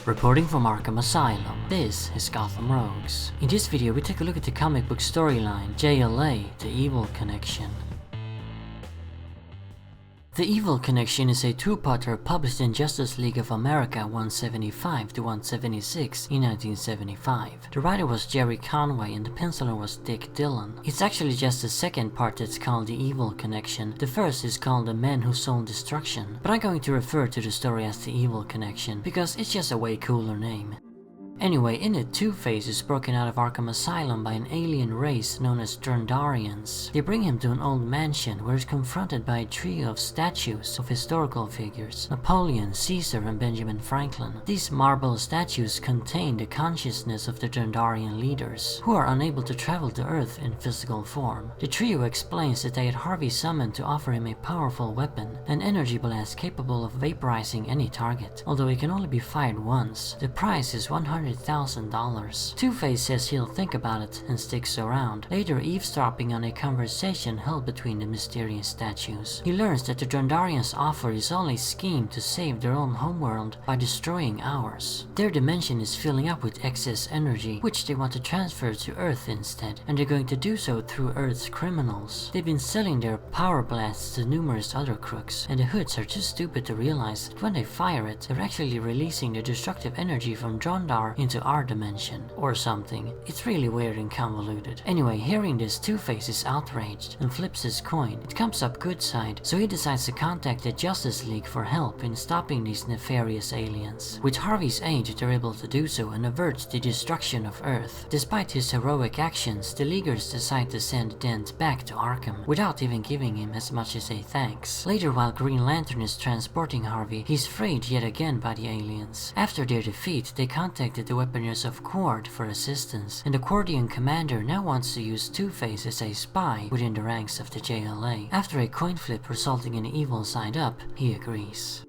Reporting from Arkham Asylum, this is Gotham Rogues. In this video we take a look at the comic book storyline JLA, The Evil Connection. The Evil Connection is a two-parter published in Justice League of America 175 to 176 in 1975. The writer was Gerry Conway and the penciler was Dillin. It's actually just the second part that's called The Evil Connection. The first is called The Men Who Sold Destruction, but I'm going to refer to the story as The Evil Connection because it's just a way cooler name. Anyway, in it, Two-Face is broken out of Arkham Asylum by an alien race known as Dundarians. They bring him to an old mansion where he's confronted by a trio of statues of historical figures: Napoleon, Caesar, and Benjamin Franklin. These marble statues contain the consciousness of the Dundarian leaders, who are unable to travel to Earth in physical form. The trio explains that they had Harvey summoned to offer him a powerful weapon, an energy blast capable of vaporizing any target, although it can only be fired once. The price is $100,000. Two-Face says he'll think about it and sticks around, later eavesdropping on a conversation held between the mysterious statues. He learns that the Dundarians' offer is all a scheme to save their own homeworld by destroying ours. Their dimension is filling up with excess energy, which they want to transfer to Earth instead, and they're going to do so through Earth's criminals. They've been selling their power blasts to numerous other crooks, and the Hoods are too stupid to realize that when they fire it, they're actually releasing the destructive energy from Drondar into our dimension, or something. It's really weird and convoluted. Anyway, hearing this, Two-Face is outraged and flips his coin. It comes up good side, so he decides to contact the Justice League for help in stopping these nefarious aliens. With Harvey's aid, they're able to do so and avert the destruction of Earth. Despite his heroic actions, the Leaguers decide to send Dent back to Arkham, without even giving him as much as a thanks. Later, while Green Lantern is transporting Harvey, he's freed yet again by the aliens. After their defeat, they contacted the weaponers of Cord for assistance, and the Cordian commander now wants to use Two-Face as a spy within the ranks of the JLA. After a coin flip resulting in an evil side up, he agrees.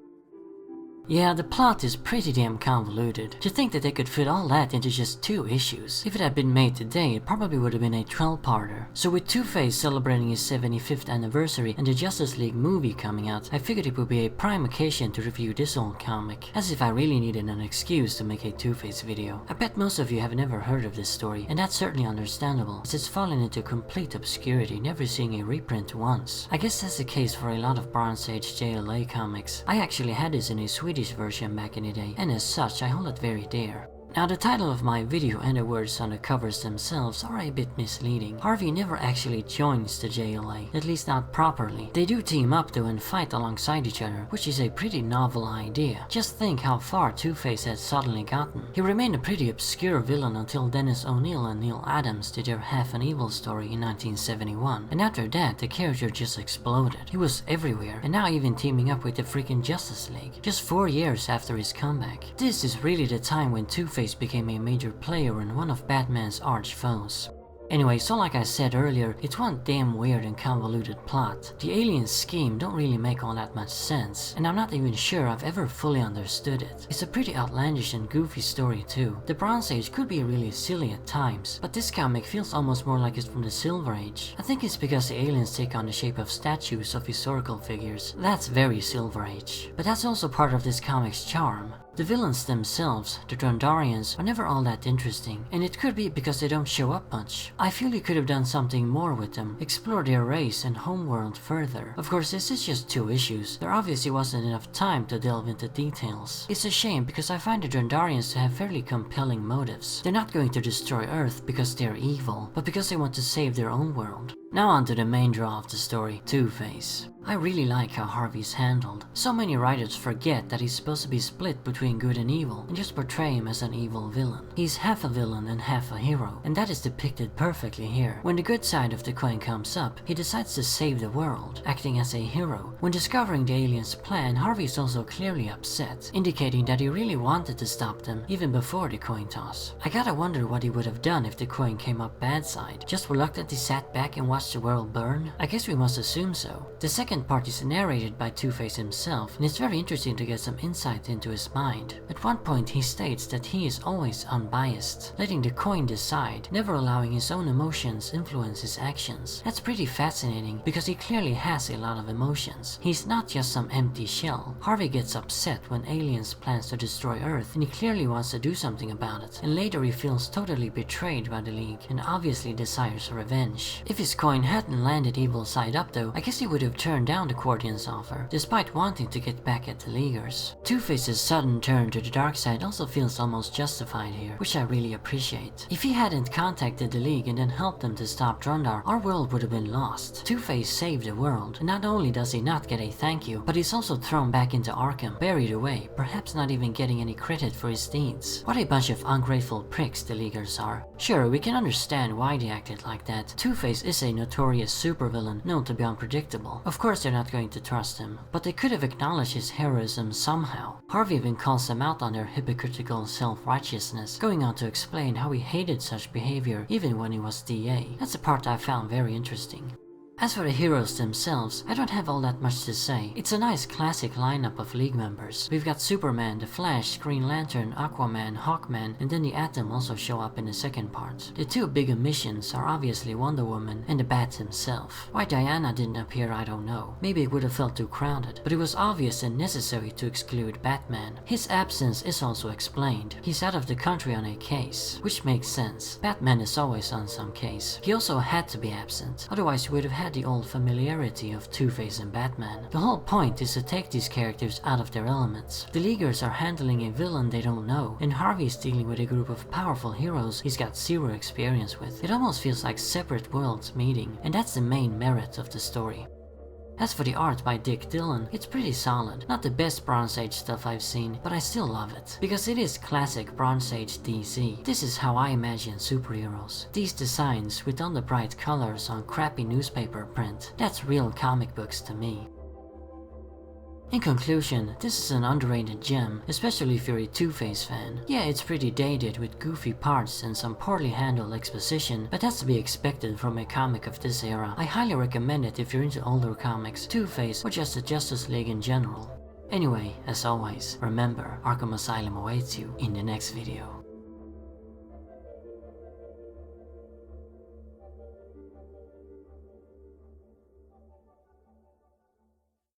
Yeah, the plot is pretty damn convoluted. To think that they could fit all that into just 2 issues. If it had been made today, it probably would have been a 12-parter. So with Two-Face celebrating his 75th anniversary and the Justice League movie coming out, I figured it would be a prime occasion to review this old comic, as if I really needed an excuse to make a Two-Face video. I bet most of you have never heard of this story, and that's certainly understandable, as it's fallen into complete obscurity, never seeing a reprint once. I guess that's the case for a lot of Bronze Age JLA comics. I actually had this in a Swedish version back in the day, and as such I hold it very dear. Now, the title of my video and the words on the covers themselves are a bit misleading. Harvey never actually joins the JLA, at least not properly. They do team up though and fight alongside each other, which is a pretty novel idea. Just think how far Two-Face had suddenly gotten. He remained a pretty obscure villain until Dennis O'Neil and Neil Adams did their Half an Evil story in 1971, and after that the character just exploded. He was everywhere, and now even teaming up with the freaking Justice League, just 4 years after his comeback. This is really the time when Two-Face became a major player and one of Batman's arch foes. Anyway, so like I said earlier, it's one damn weird and convoluted plot. The alien scheme don't really make all that much sense, and I'm not even sure I've ever fully understood it. It's a pretty outlandish and goofy story too. The Bronze Age could be really silly at times, but this comic feels almost more like it's from the Silver Age. I think it's because the aliens take on the shape of statues of historical figures. That's very Silver Age. But that's also part of this comic's charm. The villains themselves, the Dundarians, are never all that interesting, and it could be because they don't show up much. I feel you could have done something more with them, explore their race and homeworld further. Of course, this is just 2 issues. There obviously wasn't enough time to delve into details. It's a shame because I find the Dundarians to have fairly compelling motives. They're not going to destroy Earth because they're evil, but because they want to save their own world. Now on to the main draw of the story, Two-Face. I really like how Harvey's handled. So many writers forget that he's supposed to be split between good and evil, and just portray him as an evil villain. He's half a villain and half a hero, and that is depicted perfectly here. When the good side of the coin comes up, he decides to save the world, acting as a hero. When discovering the aliens' plan, Harvey's also clearly upset, indicating that he really wanted to stop them, even before the coin toss. I gotta wonder what he would have done if the coin came up bad side. Just reluctantly sat back and watched the world burn? I guess we must assume so. The second second part is narrated by Two-Face himself, and it's very interesting to get some insight into his mind. At one point he states that he is always unbiased, letting the coin decide, never allowing his own emotions influence his actions. That's pretty fascinating because he clearly has a lot of emotions. He's not just some empty shell. Harvey gets upset when aliens plans to destroy Earth, and he clearly wants to do something about it, and later he feels totally betrayed by the League and obviously desires revenge. If his coin hadn't landed evil side up though, I guess he would have turned down the Cordian's offer, despite wanting to get back at the Leaguers. Two-Face's sudden turn to the dark side also feels almost justified here, which I really appreciate. If he hadn't contacted the League and then helped them to stop Drondar, our world would have been lost. Two-Face saved the world, and not only does he not get a thank you, but he's also thrown back into Arkham, buried away, perhaps not even getting any credit for his deeds. What a bunch of ungrateful pricks the Leaguers are. Sure, we can understand why they acted like that. Two-Face is a notorious supervillain known to be unpredictable. Of course they're not going to trust him, but they could have acknowledged his heroism somehow. Harvey even calls them out on their hypocritical self-righteousness, going on to explain how he hated such behavior even when he was DA. That's a part I found very interesting. As for the heroes themselves, I don't have all that much to say. It's a nice classic lineup of League members. We've got Superman, the Flash, Green Lantern, Aquaman, Hawkman, and then the Atom also show up in the second part. The two big omissions are obviously Wonder Woman and the Bat himself. Why Diana didn't appear I don't know. Maybe it would have felt too crowded, but it was obvious and necessary to exclude Batman. His absence is also explained. He's out of the country on a case, which makes sense. Batman is always on some case. He also had to be absent, otherwise he would have had the old familiarity of Two-Face and Batman. The whole point is to take these characters out of their elements. The Leaguers are handling a villain they don't know, and Harvey is dealing with a group of powerful heroes he's got zero experience with. It almost feels like separate worlds meeting, and that's the main merit of the story. As for the art by Dillin, it's pretty solid. Not the best Bronze Age stuff I've seen, but I still love it. Because it is classic Bronze Age DC. This is how I imagine superheroes. These designs with on the bright colors on crappy newspaper print. That's real comic books to me. In conclusion, this is an underrated gem, especially if you're a Two-Face fan. Yeah, it's pretty dated with goofy parts and some poorly handled exposition, but that's to be expected from a comic of this era. I highly recommend it if you're into older comics, Two-Face, or just the Justice League in general. Anyway, as always, remember, Arkham Asylum awaits you in the next video.